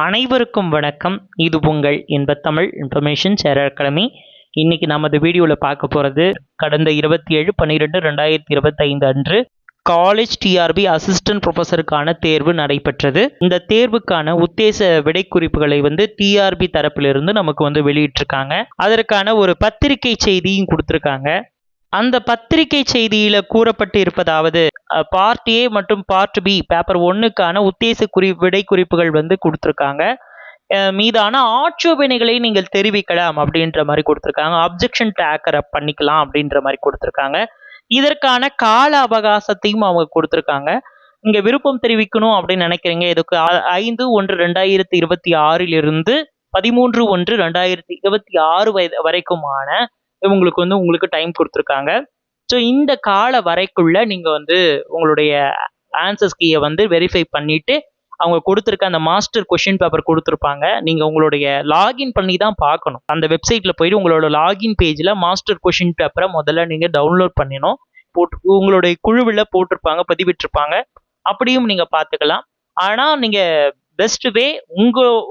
அனைவருக்கும் வணக்கம். இது உங்கள் இன்பத் தமிழ் இன்ஃபர்மேஷன் ஷேர் அகாடமி. இன்னைக்கு நமது வீடியோவில் பார்க்க போகிறது கடந்த 27/12/2025 அன்று காலேஜ் டிஆர்பி அசிஸ்டன்ட் ப்ரொஃபஸருக்கான தேர்வு நடைபெற்றது. இந்த தேர்வுக்கான உத்தேச விடைக்குறிப்புகளை டிஆர்பி தரப்பிலிருந்து நமக்கு வெளியிட்டிருக்காங்க. அதற்கான ஒரு பத்திரிகை செய்தியும் கொடுத்துருக்காங்க. அந்த பத்திரிகை செய்தியில கூறப்பட்டு இருப்பதாவது, பார்ட் ஏ மற்றும் பார்ட் பி பேப்பர் 1க்கான உத்தேச விடை குறிப்புகள் கொடுத்துருக்காங்க. மீதான ஆட்சேபனைகளை நீங்கள் தெரிவிக்கலாம் அப்படின்ற மாதிரி கொடுத்துருக்காங்க. அப்ஜெக்ஷன் டேக்கரை பண்ணிக்கலாம் அப்படின்ற மாதிரி கொடுத்துருக்காங்க. இதற்கான கால அவகாசத்தையும் அவங்க கொடுத்துருக்காங்க. இங்க விருப்பம் தெரிவிக்கணும் அப்படின்னு நினைக்கிறீங்க, இதுக்கு 5/1/2026 13/1/2026 வரைக்குமான உங்களுக்கு டைம் கொடுத்துருக்காங்க. ஸோ இந்த கால வரைக்குள்ள நீங்க உங்களுடைய ஆன்சர்ஸ் கீயை வெரிஃபை பண்ணிட்டு அவங்க கொடுத்துருக்க அந்த மாஸ்டர் கொஷின் பேப்பர் கொடுத்துருப்பாங்க. நீங்க உங்களுடைய லாகின் பண்ணி தான் பார்க்கணும். அந்த வெப்சைட்ல போயிட்டு உங்களோட லாகின் பேஜ்ல மாஸ்டர் கொஷின் பேப்பரை முதல்ல நீங்க டவுன்லோட் பண்ணணும். உங்களுடைய குழுவில் போட்டிருப்பாங்க, பதிவிட்டிருப்பாங்க. அப்படியும் நீங்க பார்த்துக்கலாம். ஆனா நீங்க பெஸ்ட் வே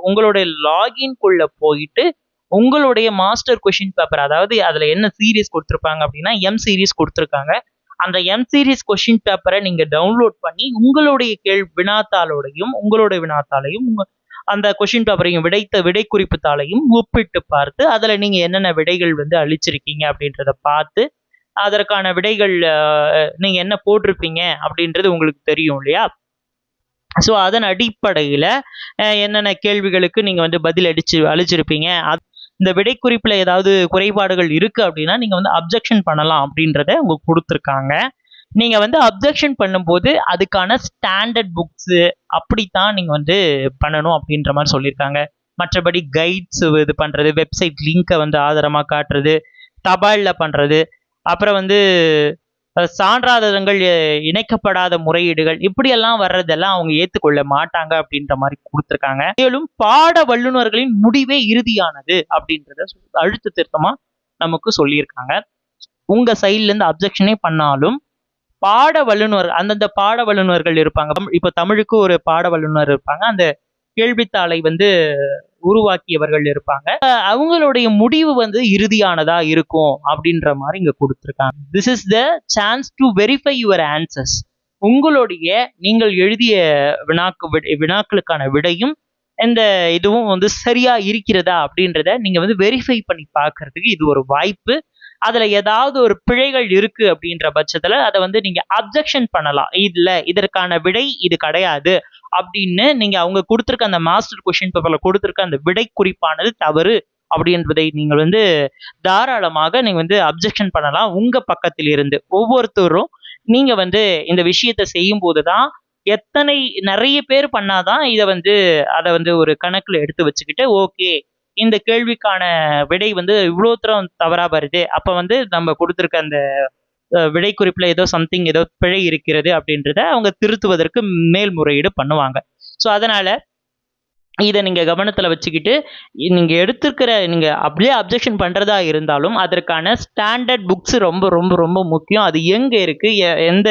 உங்களுடைய லாகின்குள்ள போயிட்டு உங்களுடைய மாஸ்டர் கொஷின் பேப்பர், அதாவது அதுல என்ன சீரீஸ் கொடுத்துருப்பாங்க அப்படின்னா எம் சீரீஸ் கொடுத்துருக்காங்க. அந்த எம் சீரீஸ் கொஷின் பேப்பரை நீங்க டவுன்லோட் பண்ணி உங்களுடைய வினாத்தாளையும் அந்த கொஷின் பேப்பரையும் விடை குறிப்பு தாளையும் ஒப்பிட்டு பார்த்து அதுல நீங்க என்னென்ன விடைகள் அளிச்சிருக்கீங்க அப்படின்றத பார்த்து அதற்கான விடைகள் நீங்க என்ன போட்டிருப்பீங்க அப்படின்றது உங்களுக்கு தெரியும் இல்லையா? ஸோ அதன் அடிப்படையில என்னென்ன கேள்விகளுக்கு நீங்க பதில் அளிச்சிருப்பீங்க, இந்த விடைக்குறிப்புல ஏதாவது குறைபாடுகள் இருக்கு அப்படின்னா நீங்க அப்ஜெக்ஷன் பண்ணலாம் அப்படின்றத உங்களுக்கு கொடுத்துருக்காங்க. நீங்க அப்ஜெக்ஷன் பண்ணும்போது அதுக்கான ஸ்டாண்டர்ட் புக்ஸ் அப்படித்தான் நீங்க பண்ணணும் அப்படின்ற மாதிரி சொல்லியிருக்காங்க. மற்றபடி கைட்ஸ் இது பண்றது, வெப்சைட் லிங்கை ஆதாரமா காட்டுறது, தபால்ல பண்றது, அப்புறம் சான்றாதங்கள் இணைக்கப்படாத முறையீடுகள் இப்படியெல்லாம் வர்றதெல்லாம் அவங்க ஏற்றுக்கொள்ள மாட்டாங்க அப்படின்ற மாதிரி கொடுத்துருக்காங்க. மேலும் பாட வல்லுநர்களின் முடிவே இறுதியானது அப்படின்றத அழுத்த திருத்தமா நமக்கு சொல்லியிருக்காங்க. உங்க சைட்ல இருந்து அப்ஜெக்ஷனே பண்ணாலும் பாட வல்லுநர், அந்தந்த பாட வல்லுநர்கள் இருப்பாங்க. இப்ப தமிழுக்கு ஒரு பாட வல்லுநர் இருப்பாங்க, அந்த கேள்வித்தாளை உருவாக்கியவர்கள் இருப்பாங்க. அவங்களுடைய முடிவு இறுதியானதா இருக்கும் அப்படின்ற மாதிரி இங்க கொடுத்துருக்காங்க. This is the chance to verify your answers. உங்களுடைய நீங்கள் எழுதிய வினாக்களுக்கான விடையும் இந்த இதுவும் சரியா இருக்கிறதா அப்படின்றத நீங்க வெரிஃபை பண்ணி பார்க்கறதுக்கு இது ஒரு வாய்ப்பு. அதுல ஏதாவது ஒரு பிழைகள் இருக்கு அப்படின்ற பட்சத்துல அதை நீங்க அப்ஜெக்ஷன் பண்ணலாம். இல்ல இதற்கான விடை இது கிடையாது அப்படின்னு நீங்க அவங்க கொடுத்துருக்க அந்த மாஸ்டர் கொஸ்டின் பேப்பர்ல கொடுத்துருக்க அந்த விடை குறிப்பானது தவறு அப்படின்றதை நீங்கள் தாராளமாக நீங்க அப்ஜெக்ஷன் பண்ணலாம். உங்க பக்கத்தில் இருந்து ஒவ்வொருத்தரும் நீங்க இந்த விஷயத்தை செய்யும் போதுதான் நிறைய பேர் பண்ணாதான் இதை அதை ஒரு கணக்குல எடுத்து வச்சுக்கிட்டு ஓகே இந்த கேள்விக்கான விடை இவ்வளோ தூரம் தவறா வருது, அப்ப நம்ம கொடுத்துருக்க அந்த விடை குறிப்புல ஏதோ பிழை இருக்கிறது அப்படின்றத அவங்க திருத்துவதற்கு மேல்முறையீடு பண்ணுவாங்க. ஸோ அதனால இதை நீங்க கவனத்துல வச்சுக்கிட்டு நீங்க எடுத்திருக்கிற நீங்க அப்படியே அப்ஜெக்ஷன் பண்றதா இருந்தாலும் அதற்கான ஸ்டாண்டர்ட் புக்ஸ் ரொம்ப ரொம்ப ரொம்ப முக்கியம். அது எங்க இருக்கு, எந்த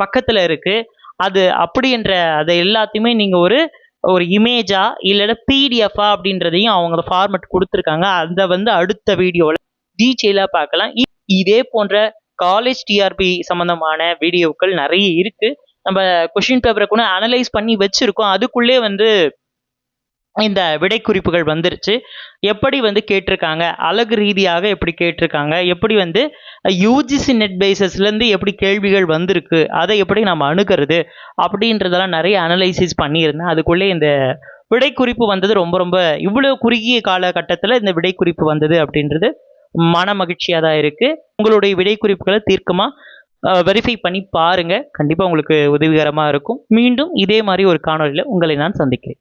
பக்கத்துல இருக்கு, அது அப்படின்ற அதை எல்லாத்தையுமே நீங்க ஒரு இமேஜா இல்லைன்னா பிடிஎஃபா அப்படின்றதையும் அவங்க ஃபார்மேட் கொடுத்துருக்காங்க. அதை அடுத்த வீடியோவில் டீட்டெயிலாக பார்க்கலாம். இதே போன்ற காலேஜ் டிஆர்பி சம்பந்தமான வீடியோக்கள் நிறைய இருக்கு. நம்ம கொஸ்டின் பேப்பரை கூட அனலைஸ் பண்ணி வச்சிருக்கோம். அதுக்குள்ளே இந்த விடை குறிப்புகள் வந்துருச்சு. எப்படி கேட்டிருக்காங்க, அழகு ரீதியாக எப்படி கேட்டிருக்காங்க, எப்படி யூஜிசி நெட் பேசஸ்ல இருந்து எப்படி கேள்விகள் வந்திருக்கு, அதை எப்படி நம்ம அணுகிறது அப்படின்றதெல்லாம் நிறைய அனலைசிஸ் பண்ணியிருந்தேன். அதுக்குள்ளே இந்த விடை குறிப்பு வந்தது ரொம்ப ரொம்ப இவ்வளவு குறுகிய காலகட்டத்தில் இந்த விடை குறிப்பு வந்தது அப்படின்றது மன மகிழ்ச்சியாக தான் இருக்கு. உங்களுடைய விடை குறிப்புகளை தீர்க்கமா வெரிஃபை பண்ணி பாருங்க, கண்டிப்பா உங்களுக்கு உதவிகரமா இருக்கும். மீண்டும் இதே மாதிரி ஒரு காணொலியில் உங்களை நான் சந்திக்கிறேன்.